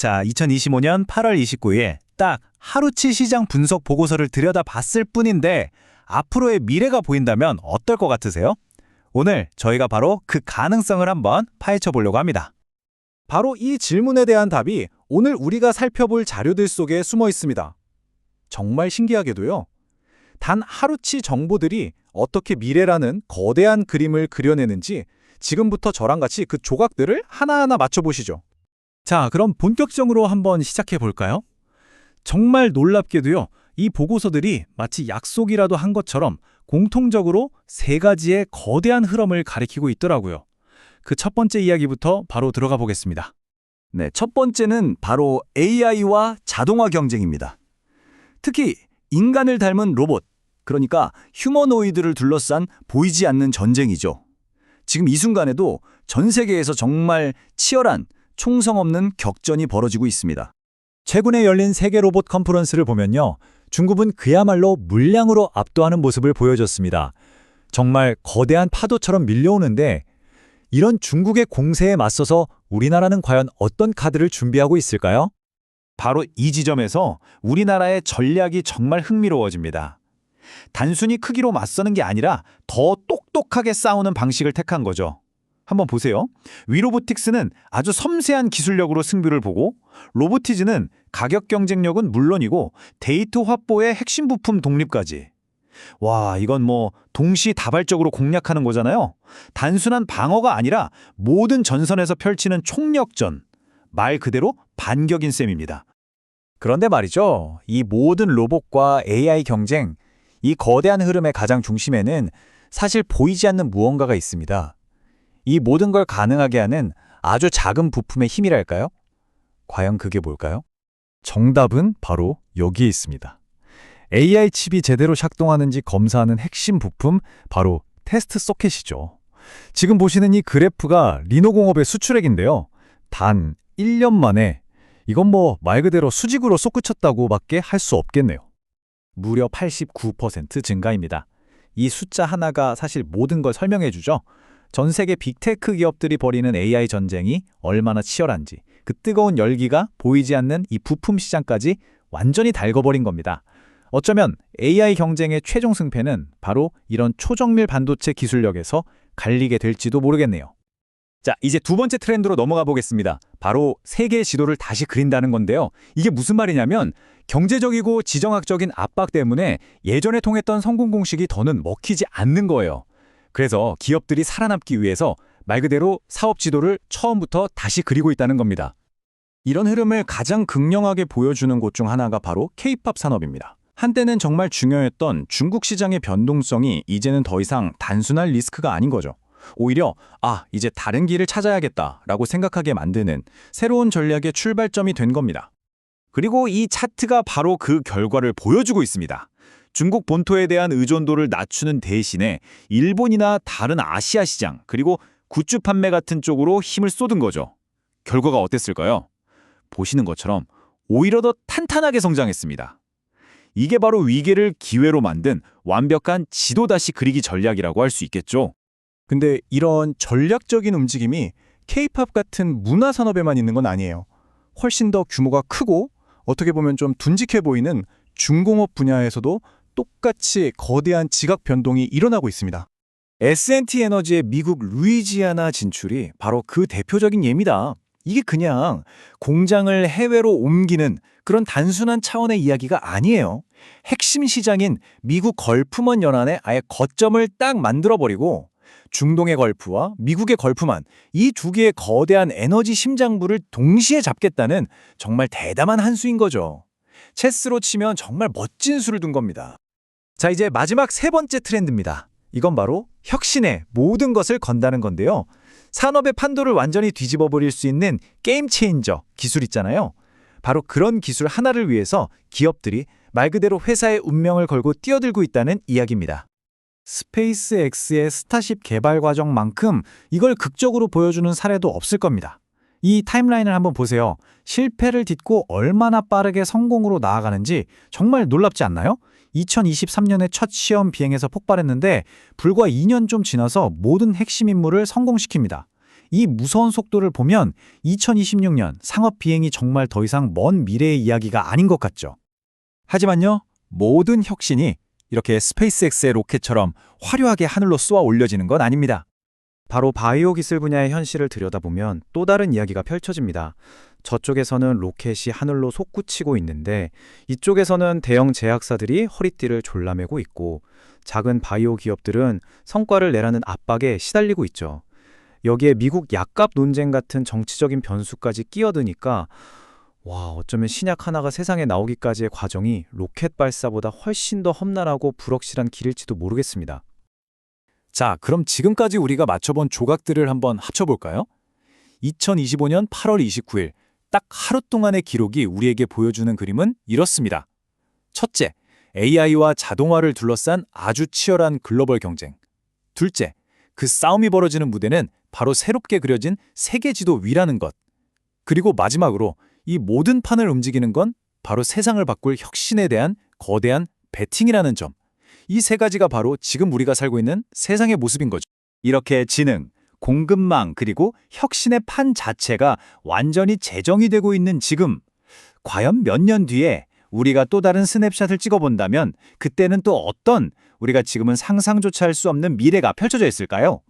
자, 2025년 8월 29일 딱 하루치 시장 분석 보고서를 들여다봤을 뿐인데 앞으로의 미래가 보인다면 어떨 것 같으세요? 오늘 저희가 바로 그 가능성을 한번 파헤쳐 보려고 합니다. 바로 이 질문에 대한 답이 오늘 우리가 살펴볼 자료들 속에 숨어 있습니다. 정말 신기하게도요. 단 하루치 정보들이 어떻게 미래라는 거대한 그림을 그려내는지 지금부터 저랑 같이 그 조각들을 하나하나 맞춰보시죠. 자, 그럼 본격적으로 한번 시작해 볼까요? 정말 놀랍게도요, 이 보고서들이 마치 약속이라도 한 것처럼 공통적으로 세 가지의 거대한 흐름을 가리키고 있더라고요. 그 첫 번째 이야기부터 바로 들어가 보겠습니다. 네, 첫 번째는 바로 AI와 자동화 경쟁입니다. 특히 인간을 닮은 로봇, 그러니까 휴머노이드를 둘러싼 보이지 않는 전쟁이죠. 지금 이 순간에도 전 세계에서 정말 치열한 총성 없는 격전이 벌어지고 있습니다. 최근에 열린 세계 로봇 컨퍼런스를 보면요. 중국은 그야말로 물량으로 압도하는 모습을 보여줬습니다. 정말 거대한 파도처럼 밀려오는데 이런 중국의 공세에 맞서서 우리나라는 과연 어떤 카드를 준비하고 있을까요? 바로 이 지점에서 우리나라의 전략이 정말 흥미로워집니다. 단순히 크기로 맞서는 게 아니라 더 똑똑하게 싸우는 방식을 택한 거죠. 한번 보세요. 위로보틱스는 아주 섬세한 기술력으로 승부를 보고 로보티즈는 가격 경쟁력은 물론이고 데이터 확보의 핵심 부품 독립까지. 와, 이건 뭐 동시다발적으로 공략하는 거잖아요. 단순한 방어가 아니라 모든 전선에서 펼치는 총력전. 말 그대로 반격인 셈입니다. 그런데 말이죠. 이 모든 로봇과 AI 경쟁, 이 거대한 흐름의 가장 중심에는 사실 보이지 않는 무언가가 있습니다. 이 모든 걸 가능하게 하는 아주 작은 부품의 힘이랄까요? 과연 그게 뭘까요? 정답은 바로 여기에 있습니다. AI 칩이 제대로 작동하는지 검사하는 핵심 부품, 바로 테스트 소켓이죠. 지금 보시는 이 그래프가 리노공업의 수출액인데요. 단 1년 만에 이건 뭐 말 그대로 수직으로 솟구쳤다고밖에 할 수 없겠네요. 무려 89% 증가입니다. 이 숫자 하나가 사실 모든 걸 설명해 주죠. 전 세계 빅테크 기업들이 벌이는 AI 전쟁이 얼마나 치열한지, 그 뜨거운 열기가 보이지 않는 이 부품 시장까지 완전히 달궈버린 겁니다. 어쩌면 AI 경쟁의 최종 승패는 바로 이런 초정밀 반도체 기술력에서 갈리게 될지도 모르겠네요. 자, 이제 두 번째 트렌드로 넘어가 보겠습니다. 바로 세계의 지도를 다시 그린다는 건데요. 이게 무슨 말이냐면 경제적이고 지정학적인 압박 때문에 예전에 통했던 성공 공식이 더는 먹히지 않는 거예요. 그래서 기업들이 살아남기 위해서 말 그대로 사업 지도를 처음부터 다시 그리고 있다는 겁니다. 이런 흐름을 가장 극명하게 보여주는 곳 중 하나가 바로 K-팝 산업입니다. 한때는 정말 중요했던 중국 시장의 변동성이 이제는 더 이상 단순한 리스크가 아닌 거죠. 오히려 이제 다른 길을 찾아야겠다라고 생각하게 만드는 새로운 전략의 출발점이 된 겁니다. 그리고 이 차트가 바로 그 결과를 보여주고 있습니다. 중국 본토에 대한 의존도를 낮추는 대신에 일본이나 다른 아시아 시장, 그리고 굿즈 판매 같은 쪽으로 힘을 쏟은 거죠. 결과가 어땠을까요? 보시는 것처럼 오히려 더 탄탄하게 성장했습니다. 이게 바로 위기를 기회로 만든 완벽한 지도 다시 그리기 전략이라고 할 수 있겠죠. 근데 이런 전략적인 움직임이 K-팝 같은 문화 산업에만 있는 건 아니에요. 훨씬 더 규모가 크고 어떻게 보면 좀 둔직해 보이는 중공업 분야에서도 똑같이 거대한 지각 변동이 일어나고 있습니다. S&T 에너지의 미국 루이지아나 진출이 바로 그 대표적인 예입니다. 이게 그냥 공장을 해외로 옮기는 그런 단순한 차원의 이야기가 아니에요. 핵심 시장인 미국 걸프먼 연안에 아예 거점을 딱 만들어버리고 중동의 걸프와 미국의 걸프만, 이 두 개의 거대한 에너지 심장부를 동시에 잡겠다는 정말 대담한 한 수인 거죠. 체스로 치면 정말 멋진 수를 둔 겁니다. 자, 이제 마지막 세 번째 트렌드입니다. 이건 바로 혁신에 모든 것을 건다는 건데요. 산업의 판도를 완전히 뒤집어 버릴 수 있는 게임 체인저 기술 있잖아요. 바로 그런 기술 하나를 위해서 기업들이 말 그대로 회사의 운명을 걸고 뛰어들고 있다는 이야기입니다. 스페이스X의 스타쉽 개발 과정만큼 이걸 극적으로 보여주는 사례도 없을 겁니다. 이 타임라인을 한번 보세요. 실패를 딛고 얼마나 빠르게 성공으로 나아가는지 정말 놀랍지 않나요? 2023년에 첫 시험 비행에서 폭발했는데 불과 2년 좀 지나서 모든 핵심 임무를 성공시킵니다. 이 무서운 속도를 보면 2026년 상업 비행이 정말 더 이상 먼 미래의 이야기가 아닌 것 같죠. 하지만요, 모든 혁신이 이렇게 스페이스X의 로켓처럼 화려하게 하늘로 쏘아 올려지는 건 아닙니다. 바로 바이오 기술 분야의 현실을 들여다보면 또 다른 이야기가 펼쳐집니다. 저쪽에서는 로켓이 하늘로 솟구치고 있는데 이쪽에서는 대형 제약사들이 허리띠를 졸라매고 있고 작은 바이오 기업들은 성과를 내라는 압박에 시달리고 있죠. 여기에 미국 약값 논쟁 같은 정치적인 변수까지 끼어드니까 와, 어쩌면 신약 하나가 세상에 나오기까지의 과정이 로켓 발사보다 훨씬 더 험난하고 불확실한 길일지도 모르겠습니다. 자, 그럼 지금까지 우리가 맞춰본 조각들을 한번 합쳐볼까요? 2025년 8월 29일, 딱 하루 동안의 기록이 우리에게 보여주는 그림은 이렇습니다. 첫째, AI와 자동화를 둘러싼 아주 치열한 글로벌 경쟁. 둘째, 그 싸움이 벌어지는 무대는 바로 새롭게 그려진 세계 지도 위라는 것. 그리고 마지막으로 이 모든 판을 움직이는 건 바로 세상을 바꿀 혁신에 대한 거대한 베팅이라는 점. 이 세 가지가 바로 지금 우리가 살고 있는 세상의 모습인 거죠. 이렇게 지능, 공급망, 그리고 혁신의 판 자체가 완전히 재정이 되고 있는 지금. 과연 몇 년 뒤에 우리가 또 다른 스냅샷을 찍어본다면 그때는 또 어떤 우리가 지금은 상상조차 할 수 없는 미래가 펼쳐져 있을까요?